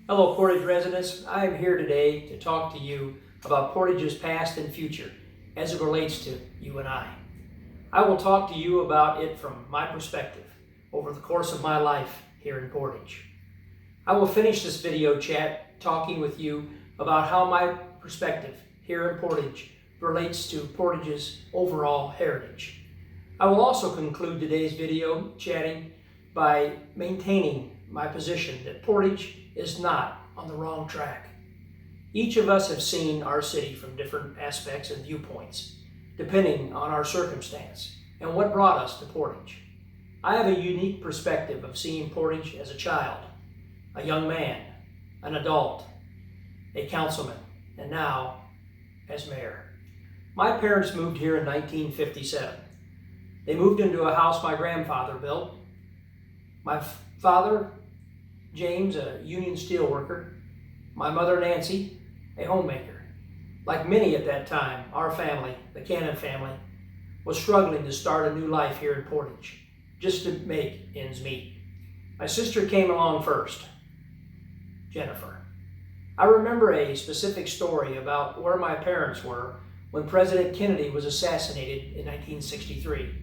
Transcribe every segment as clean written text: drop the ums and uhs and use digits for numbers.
Hello, Portage residents. I am here today to talk to you about Portage's past and future as it relates to you and I. I will talk to you about it from my perspective over the course of my life here in Portage. I will finish this video chat talking with you about how my perspective here in Portage relates to Portage's overall heritage. I will also conclude today's video chatting by maintaining my position that Portage is not on the wrong track. Each of us have seen our city from different aspects and viewpoints, depending on our circumstance and what brought us to Portage. I have a unique perspective of seeing Portage as a child, a young man, an adult, a councilman, and now as mayor. My parents moved here in 1957. They moved into a house my grandfather built. My father, James, a union steelworker. My mother, Nancy, a homemaker. Like many at that time, our family, the Cannon family, was struggling to start a new life here in Portage, just to make ends meet. My sister came along first, Jennifer. I remember a specific story about where my parents were when President Kennedy was assassinated in 1963.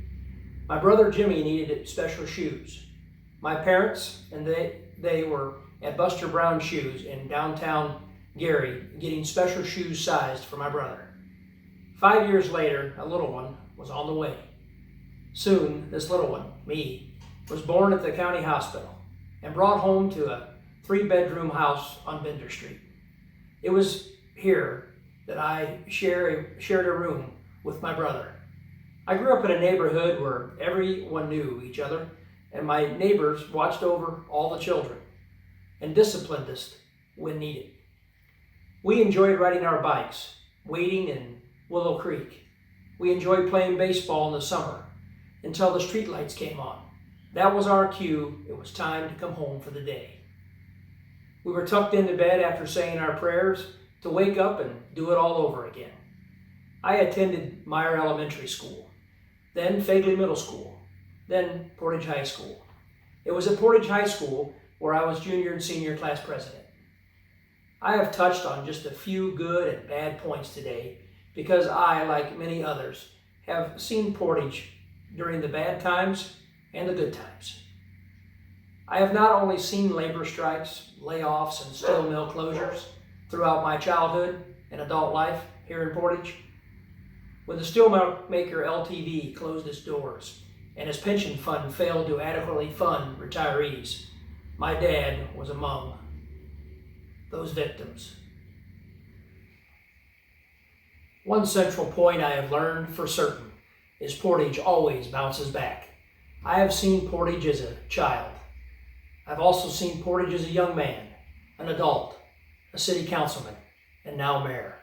My brother Jimmy needed special shoes. My parents and they were at Buster Brown Shoes in downtown Gary getting special shoes sized for my brother. 5 years later, a little one was on the way. Soon, this little one, me, was born at the county hospital and brought home to a 3-bedroom house on Bender Street. It was here that I shared a room with my brother. I grew up in a neighborhood where everyone knew each other, and my neighbors watched over all the children and disciplined us when needed. We enjoyed riding our bikes, wading in Willow Creek. We enjoyed playing baseball in the summer until the streetlights came on. That was our cue. It was time to come home for the day. We were tucked into bed after saying our prayers to wake up and do it all over again. I attended Meyer Elementary School, then Fagley Middle School, then Portage High School. It was at Portage High School where I was junior and senior class president. I have touched on just a few good and bad points today because I, like many others, have seen Portage during the bad times and the good times. I have not only seen labor strikes, layoffs, and steel mill closures throughout my childhood and adult life here in Portage. When the steel maker LTV closed its doors and his pension fund failed to adequately fund retirees, my dad was among those victims. One central point I have learned for certain is Portage always bounces back. I have seen Portage as a child. I've also seen Portage as a young man, an adult, a city councilman, and now mayor.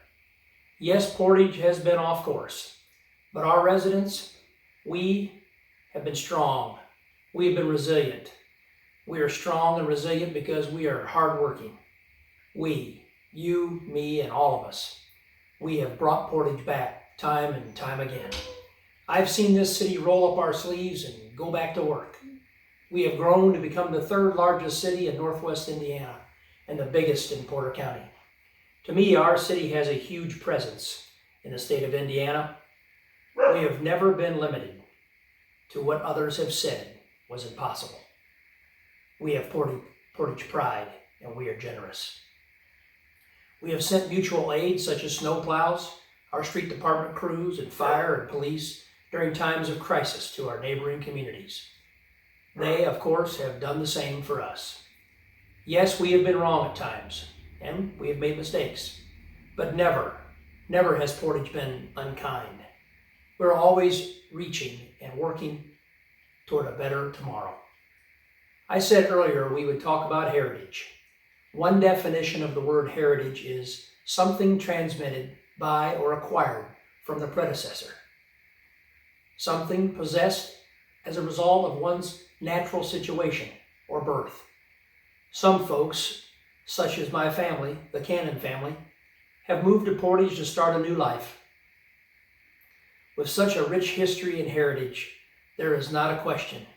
Yes, Portage has been off course, but our residents, we have been strong. We have been resilient. We are strong and resilient because we are hardworking. We, you, me, and all of us, we have brought Portage back time and time again. I've seen this city roll up our sleeves and go back to work. We have grown to become the 3rd largest city in Northwest Indiana and the biggest in Porter County. To me, our city has a huge presence in the state of Indiana. We have never been limited to what others have said was impossible. We have Portage pride, and we are generous. We have sent mutual aid such as snowplows, our street department crews, and fire and police during times of crisis to our neighboring communities. They, of course, have done the same for us. Yes, we have been wrong at times, and we have made mistakes, but never has Portage been unkind. We're always reaching and working toward a better tomorrow. I said earlier we would talk about heritage. One definition of the word heritage is something transmitted by or acquired from the predecessor. Something possessed as a result of one's natural situation or birth. Some folks, such as my family, the Cannon family, have moved to Portage to start a new life. With such a rich history and heritage, there is not a question.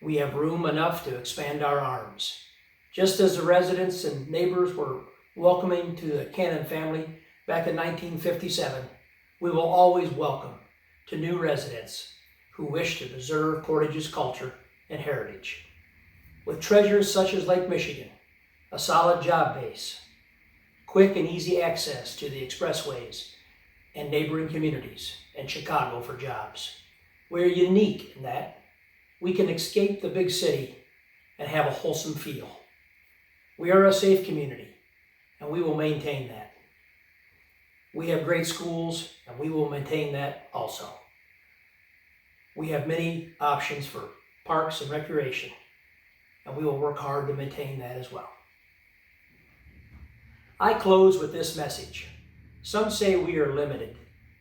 We have room enough to expand our arms. Just as the residents and neighbors were welcoming to the Cannon family back in 1957, we will always welcome to new residents who wish to preserve Portage's culture and heritage. With treasures such as Lake Michigan, a solid job base, quick and easy access to the expressways and neighboring communities, and Chicago for jobs. We're unique in that we can escape the big city and have a wholesome feel. We are a safe community, and we will maintain that. We have great schools, and we will maintain that also. We have many options for parks and recreation, and we will work hard to maintain that as well. I close with this message. Some say we are limited.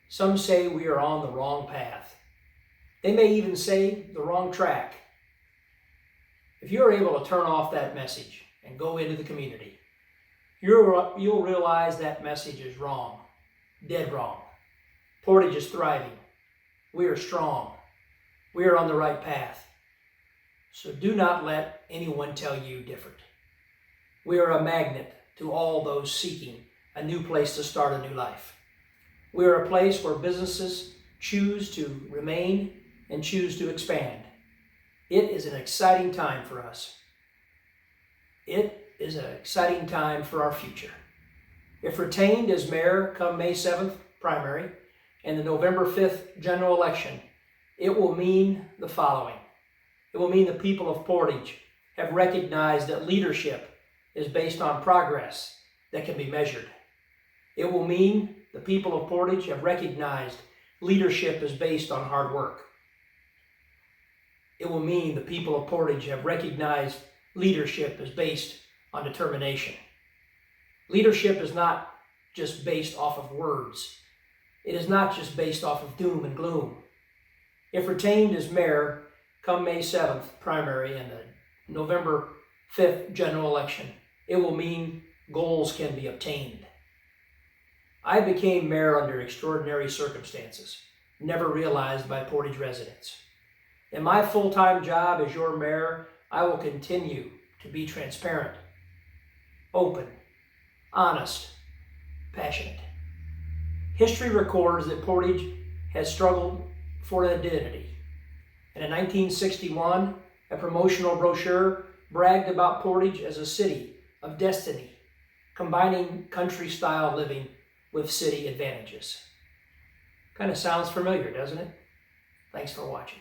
Some say we are on the wrong path. They may even say the wrong track. If you're able to turn off that message and go into the community, you'll realize that message is wrong, dead wrong. Portage is thriving. We are strong. We are on the right path. So do not let anyone tell you different. We are a magnet to all those seeking a new place to start a new life. We are a place where businesses choose to remain and choose to expand. It is an exciting time for us. It is an exciting time for our future. If retained as mayor come May 7th primary and the November 5th general election, it will mean the following. It will mean the people of Portage have recognized that leadership is based on progress that can be measured. It will mean the people of Portage have recognized leadership is based on hard work. It will mean the people of Portage have recognized leadership is based on determination. Leadership is not just based off of words. It is not just based off of doom and gloom. If retained as mayor come May 7th primary and the November 5th general election, it will mean goals can be obtained. I became mayor under extraordinary circumstances, never realized by Portage residents. In my full-time job as your mayor, I will continue to be transparent, open, honest, passionate. History records that Portage has struggled for an identity. And in 1961, a promotional brochure bragged about Portage as a city of destiny, combining country-style living with city advantages. Kind of sounds familiar, doesn't it? Thanks for watching.